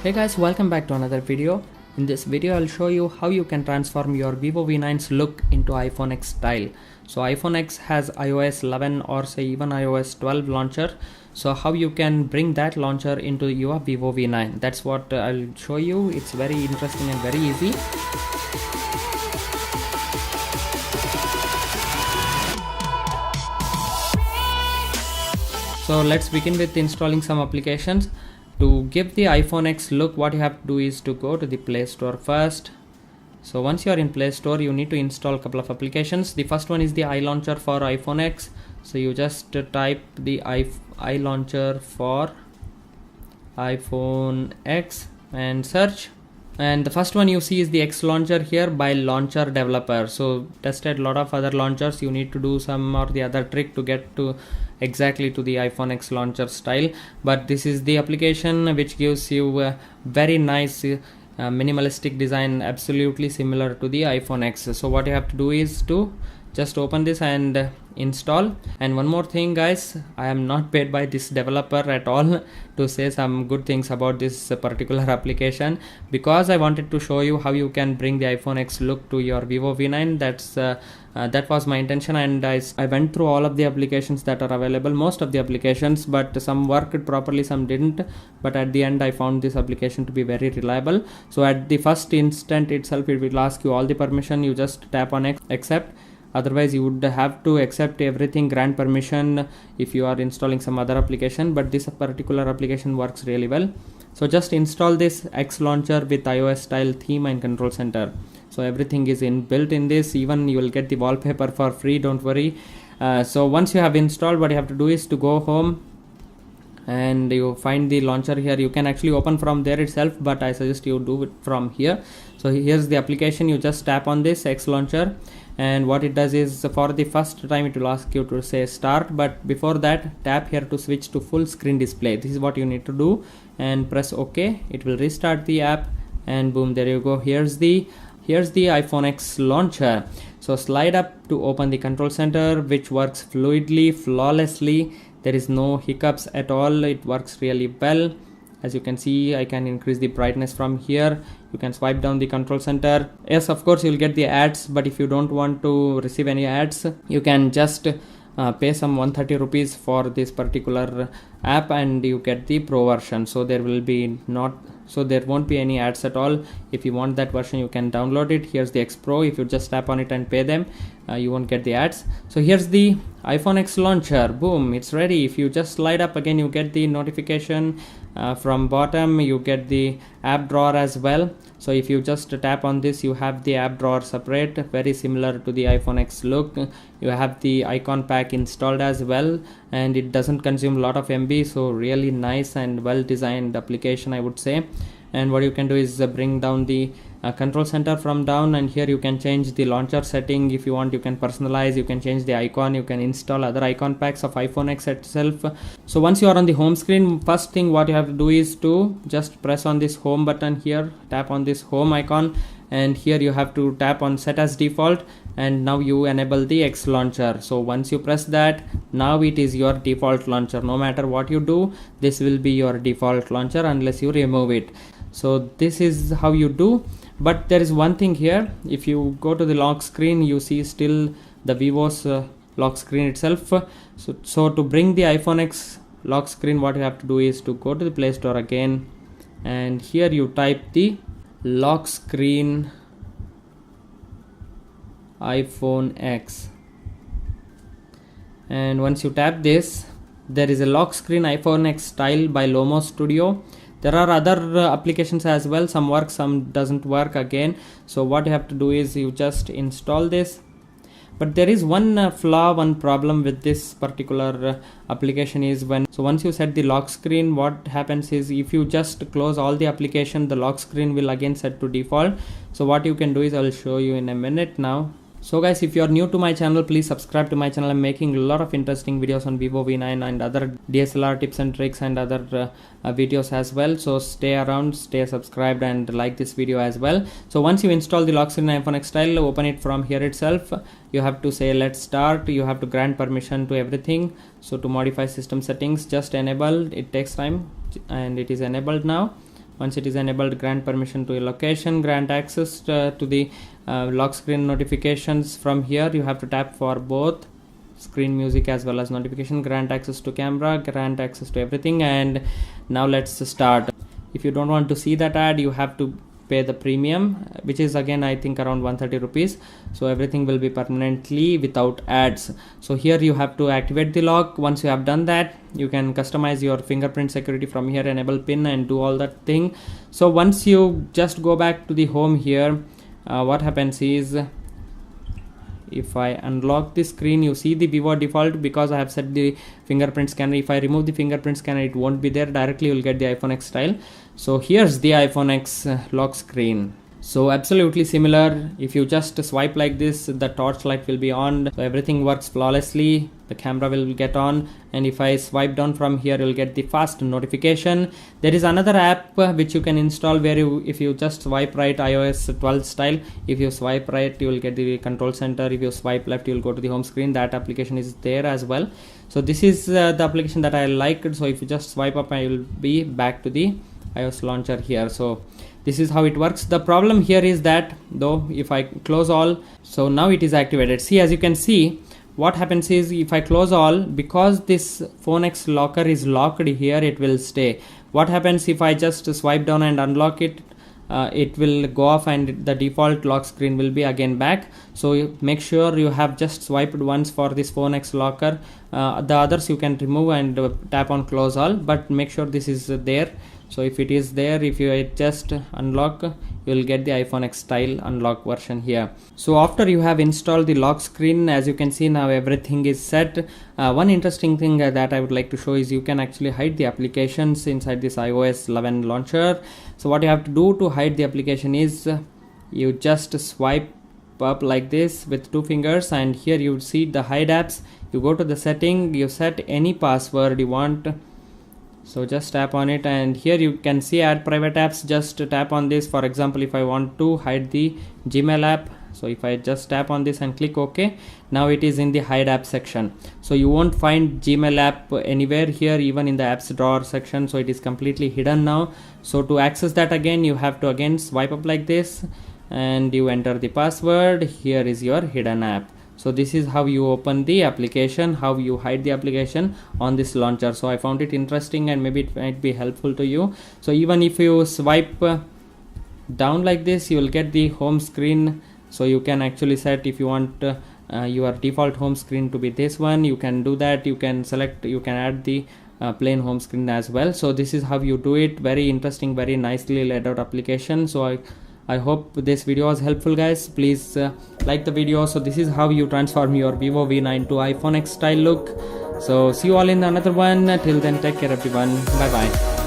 Hey guys, welcome back to another video. In this video I'll show you how you can transform your Vivo V9's look into iPhone X style. So iPhone X has iOS 11 or say even iOS 12 launcher. So how you can bring that launcher into your Vivo V9, that's what I'll show you. It's very interesting and very easy. So let's begin with installing some applications. To give the iPhone X look, what you have to do is to go to the Play Store first. So once you are in Play Store, you need to install a couple of applications. The first one is the iLauncher for iPhone X. So you just type the iLauncher for iPhone X and search. And the first one you see is the X launcher here by Launcher Developer. So tested a lot of other launchers. You need to do some or the other trick to get to exactly to the iPhone X launcher style, but this is the application which gives you a very nice minimalistic design, absolutely similar to the iPhone X. So what you have to do is to just open this and install. And one more thing guys, I am not paid by this developer at all to say some good things about this particular application, because I wanted to show you how you can bring the iPhone X look to your Vivo V9. That was my intention, and I went through all of the applications that are available, most of the applications, but some worked properly, some didn't. But at the end I found this application to be very reliable. So at the first instant itself it will ask you all the permission. You just tap on accept. Otherwise you would have to accept everything, grant permission if you are installing some other application, but this particular application works really well. So just install this X launcher with iOS style theme and control center. So everything is inbuilt in this. Even you will get the wallpaper for free, don't worry. So once you have installed, what you have to do is to go home and you find the launcher here. You can actually open from there itself, but I suggest you do it from here. So here's the application. You just tap on this X launcher, and what it does is for the first time it will ask you to say start, but before that tap here to switch to full screen display. This is what you need to do, and press OK. It will restart the app, and boom, there you go. Here's the iPhone X launcher. So slide up to open the control center, which works fluidly, flawlessly. There is no hiccups at all. It works really well. As you can see, I can increase the brightness from here. You can swipe down the control center. Yes, of course you'll get the ads, but if you don't want to receive any ads, you can just pay some 130 rupees for this particular app and you get the pro version. So there won't be any ads at all. If you want that version, you can download it. Here's the X Pro. If you just tap on it and pay them, you won't get the ads. So here's the iPhone X launcher. Boom, it's ready. If you just slide up again, you get the notification. From bottom you get the app drawer as well. So if you just tap on this, you have the app drawer separate, very similar to the iPhone X look. You have the icon pack installed as well, and it doesn't consume a lot of MB. So really nice and well designed application, I would say. And what you can do is bring down the control center from down, and here you can change the launcher setting. If you want, you can personalize, you can change the icon, you can install other icon packs of iPhone X itself. So once you are on the home screen, first thing what you have to do is to just press on this home button here, tap on this home icon, and here you have to tap on set as default, and now you enable the X launcher. So once you press that, now it is your default launcher. No matter what you do, this will be your default launcher unless you remove it. So this is how you do. But there is one thing here. If you go to the lock screen, you see still the Vivo's lock screen itself. So to bring the iPhone X lock screen, what you have to do is to go to the Play Store again, and here you type the lock screen iPhone X, and once you tap this, there is a lock screen iPhone X style by Lomo Studio. There are other applications as well. Some work, some doesn't work again. So what you have to do is you just install this. But there is one flaw, one problem with this particular application is once you set the lock screen, what happens is if you just close all the application, the lock screen will again set to default. So what you can do is I'll show you in a minute now. So guys, if you are new to my channel, please subscribe to my channel. I'm making a lot of interesting videos on Vivo V9 and other DSLR tips and tricks and other videos as well. So stay around, stay subscribed, and like this video as well. So once you install the lock screen iPhone X style, open it from here itself. You have to say let's start. You have to grant permission to everything. So to modify system settings, just enable. It takes time and it is enabled now. Once it is enabled, grant permission to a location, grant access to the lock screen notifications. From here you have to tap for both screen music as well as notification, grant access to camera, grant access to everything. And now let's start. If you don't want to see that ad, you have to pay the premium, which is again I think around 130 rupees. So everything will be permanently without ads. So here you have to activate the lock. Once you have done that, you can customize your fingerprint security from here, enable pin and do all that thing. So once you just go back to the home here, what happens is, if I unlock the screen, you see the Vivo default, because I have set the fingerprint scanner. If I remove the fingerprint scanner, it won't be there. Directly you'll get the iPhone X style. So here's the iPhone X lock screen. So absolutely similar. If you just swipe like this, the torch light will be on, so everything works flawlessly. The camera will get on, and if I swipe down from here, you'll get the fast notification. There is another app which you can install, where if you just swipe right, iOS 12 style, if you swipe right, you will get the control center. If you swipe left, you'll go to the home screen. That application is there as well. So this is the application that I liked. So if you just swipe up, I will be back to the iOS launcher here. So this is how it works. The problem here is that, though, if I close all, so now it is activated. See, as you can see, what happens is, if I close all, because this Phone X locker is locked here, it will stay. What happens if I just swipe down and unlock it? It will go off and the default lock screen will be again back. So make sure you have just swiped once for this Phone X locker. The others you can remove and tap on close all, but make sure this is there. So if it is there, if you just unlock, you will get the iPhone X style unlock version here. So after you have installed the lock screen, as you can see, now everything is set. One interesting thing that I would like to show is you can actually hide the applications inside this iOS 11 launcher. So what you have to do to hide the application is, you just swipe up like this with 2 fingers, and here you see the hide apps. You go to the setting, you set any password you want. So just tap on it, and here you can see add private apps. Just tap on this. For example, if I want to hide the Gmail app, so if I just tap on this and click OK, now it is in the hide app section. So you won't find Gmail app anywhere here, even in the apps drawer section. So it is completely hidden now. So to access that again, you have to again swipe up like this, and you enter the password. Here is your hidden app. So this is how you open the application, how you hide the application on this launcher. So I found it interesting, and maybe it might be helpful to you. So even if you swipe down like this, you will get the home screen. So you can actually set, if you want your default home screen to be this one, you can do that. You can select, you can add the plain home screen as well. So this is how you do it. Very interesting, very nicely laid out application. So I hope this video was helpful, guys. Please like the video. So this is how you transform your Vivo V9 to iPhone X style look. So see you all in another one. Till then, take care everyone. Bye bye.